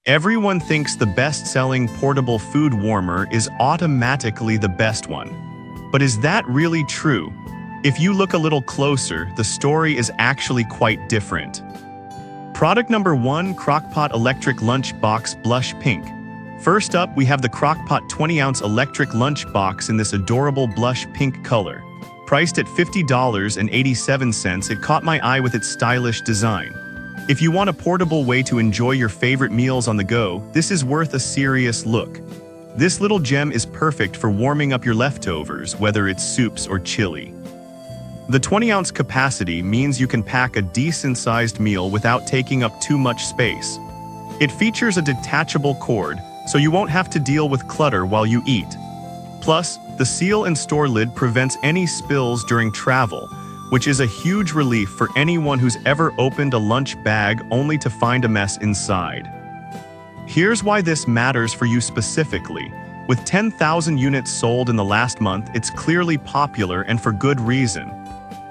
Everyone thinks the best-selling portable food warmer is automatically the best one. But is that really true? If you look a little closer, the story is actually quite different. Product number 1, Crock-Pot Electric Lunch Box Blush Pink. First up, we have the Crock-Pot 20-ounce electric lunch box in this adorable blush pink color. Priced at $50.87, it caught my eye with its stylish design. If you want a portable way to enjoy your favorite meals on the go, this is worth a serious look. This little gem is perfect for warming up your leftovers, whether it's soups or chili. The 20-ounce capacity means you can pack a decent-sized meal without taking up too much space. It features a detachable cord, so you won't have to deal with clutter while you eat. Plus, the seal and store lid prevents any spills during travel, which is a huge relief for anyone who's ever opened a lunch bag only to find a mess inside. Here's why this matters for you specifically. With 10,000 units sold in the last month, it's clearly popular and for good reason.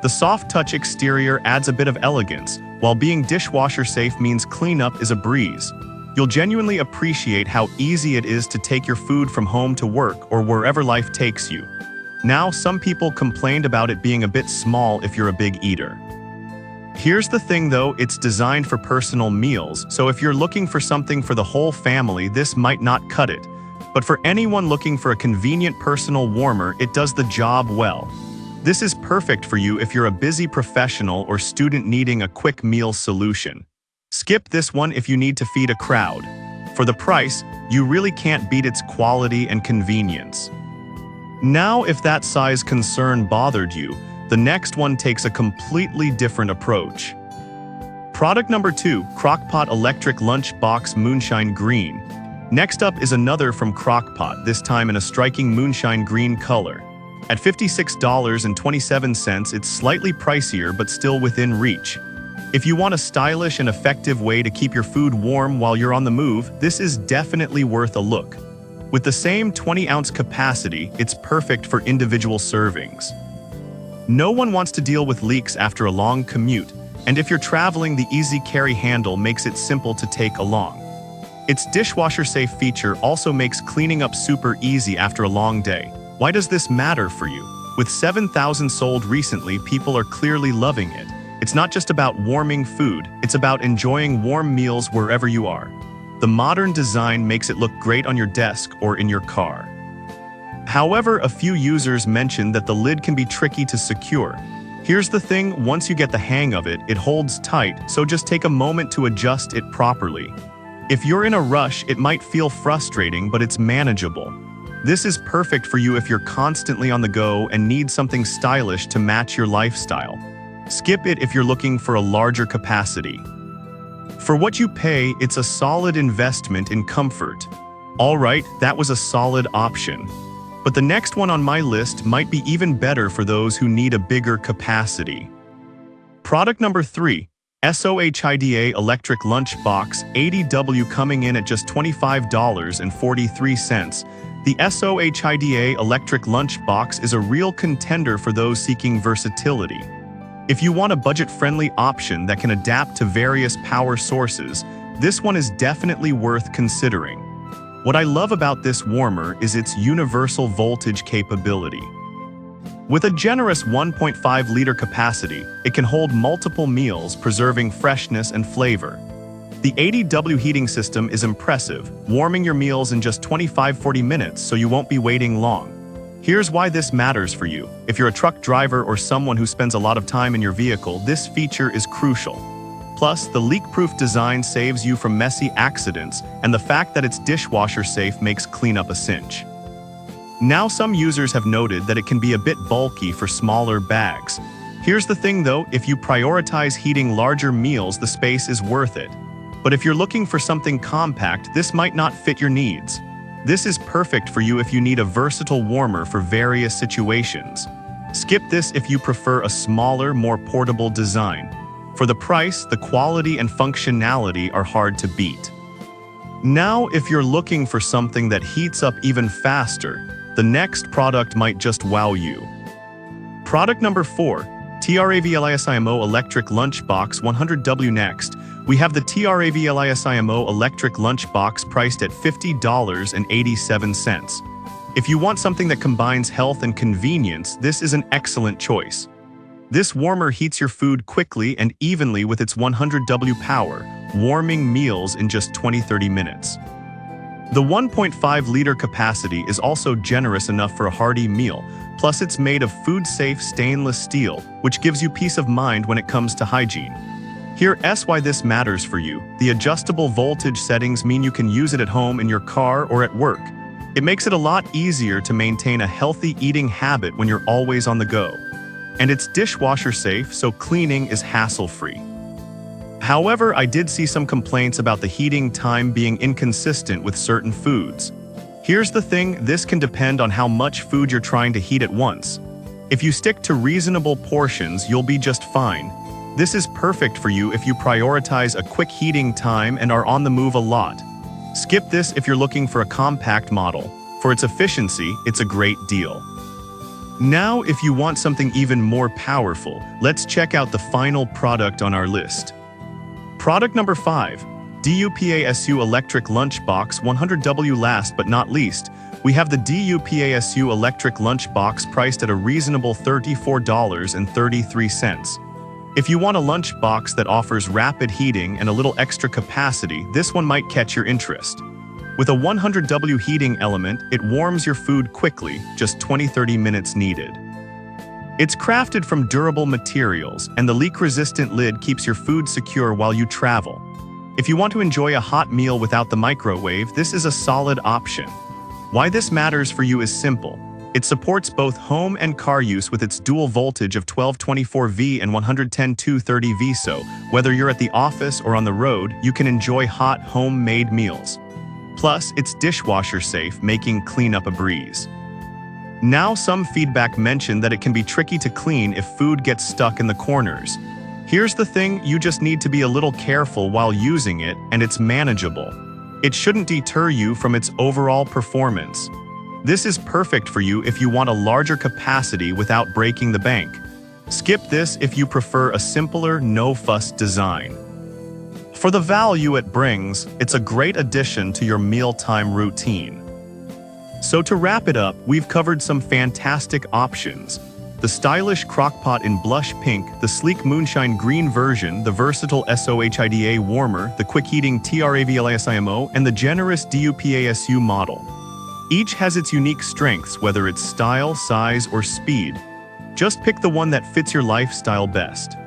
The soft-touch exterior adds a bit of elegance, while being dishwasher safe means cleanup is a breeze. You'll genuinely appreciate how easy it is to take your food from home to work or wherever life takes you. Now, some people complained about it being a bit small if you're a big eater. Here's the thing though, it's designed for personal meals, so if you're looking for something for the whole family, this might not cut it. But for anyone looking for a convenient personal warmer, it does the job well. This is perfect for you if you're a busy professional or student needing a quick meal solution. Skip this one if you need to feed a crowd. For the price, you really can't beat its quality and convenience. Now, if that size concern bothered you, the next one takes a completely different approach. Product number 2, Crock-Pot Electric Lunch Box Moonshine Green. Next up is another from Crock-Pot, this time in a striking moonshine green color. At $56.27, it's slightly pricier but still within reach. If you want a stylish and effective way to keep your food warm while you're on the move, this is definitely worth a look. With the same 20-ounce capacity, it's perfect for individual servings. No one wants to deal with leaks after a long commute, and if you're traveling, the easy carry handle makes it simple to take along. Its dishwasher-safe feature also makes cleaning up super easy after a long day. Why does this matter for you? With 7,000 sold recently, people are clearly loving it. It's not just about warming food, it's about enjoying warm meals wherever you are. The modern design makes it look great on your desk or in your car. However, a few users mentioned that the lid can be tricky to secure. Here's the thing, once you get the hang of it, it holds tight, so just take a moment to adjust it properly. If you're in a rush, it might feel frustrating, but it's manageable. This is perfect for you if you're constantly on the go and need something stylish to match your lifestyle. Skip it if you're looking for a larger capacity. For what you pay, it's a solid investment in comfort. Alright, that was a solid option. But the next one on my list might be even better for those who need a bigger capacity. Product number 3, SOHIDA Electric Lunch Box 80W, coming in at just $25.43. The SOHIDA Electric Lunch Box is a real contender for those seeking versatility. If you want a budget-friendly option that can adapt to various power sources, this one is definitely worth considering. What I love about this warmer is its universal voltage capability. With a generous 1.5-liter capacity, it can hold multiple meals, preserving freshness and flavor. The 80W heating system is impressive, warming your meals in just 25-40 minutes, so you won't be waiting long. Here's why this matters for you. If you're a truck driver or someone who spends a lot of time in your vehicle, this feature is crucial. Plus, the leak-proof design saves you from messy accidents, and the fact that it's dishwasher-safe makes cleanup a cinch. Now, some users have noted that it can be a bit bulky for smaller bags. Here's the thing though, if you prioritize heating larger meals, the space is worth it. But if you're looking for something compact, this might not fit your needs. This is perfect for you if you need a versatile warmer for various situations. Skip this if you prefer a smaller, more portable design. For the price, the quality and functionality are hard to beat. Now, if you're looking for something that heats up even faster, the next product might just wow you. Product number 4, TRAVLISIMO Electric Lunchbox 100W. Next, we have the TRAVLISIMO Electric Lunchbox priced at $50.87. If you want something that combines health and convenience, this is an excellent choice. This warmer heats your food quickly and evenly with its 100W power, warming meals in just 20-30 minutes. The 1.5-liter capacity is also generous enough for a hearty meal, plus it's made of food-safe stainless steel, which gives you peace of mind when it comes to hygiene. Here's why this matters for you. The adjustable voltage settings mean you can use it at home, in your car, or at work. It makes it a lot easier to maintain a healthy eating habit when you're always on the go. And it's dishwasher safe, so cleaning is hassle-free. However, I did see some complaints about the heating time being inconsistent with certain foods. Here's the thing, this can depend on how much food you're trying to heat at once. If you stick to reasonable portions, you'll be just fine. This is perfect for you if you prioritize a quick heating time and are on the move a lot. Skip this if you're looking for a compact model. For its efficiency, it's a great deal. Now, if you want something even more powerful, let's check out the final product on our list. Product number 5, DUPASU Electric Lunchbox 100W. Last but not least, we have the DUPASU Electric Lunchbox priced at a reasonable $34.33. If you want a lunchbox that offers rapid heating and a little extra capacity, this one might catch your interest. With a 100W heating element, it warms your food quickly, just 20-30 minutes needed. It's crafted from durable materials, and the leak-resistant lid keeps your food secure while you travel. If you want to enjoy a hot meal without the microwave, this is a solid option. Why this matters for you is simple. It supports both home and car use with its dual voltage of 1224V and 110-230V, so whether you're at the office or on the road, you can enjoy hot, homemade meals. Plus, it's dishwasher safe, making cleanup a breeze. Now, some feedback mentioned that it can be tricky to clean if food gets stuck in the corners. Here's the thing, you just need to be a little careful while using it, and it's manageable. It shouldn't deter you from its overall performance. This is perfect for you if you want a larger capacity without breaking the bank. Skip this if you prefer a simpler, no-fuss design. For the value it brings, it's a great addition to your mealtime routine. So to wrap it up, we've covered some fantastic options. The stylish crockpot in blush pink, the sleek moonshine green version, the versatile SOHIDA warmer, the quick-heating TRAVLISIMO, and the generous DUPASU model. Each has its unique strengths, whether it's style, size, or speed. Just pick the one that fits your lifestyle best.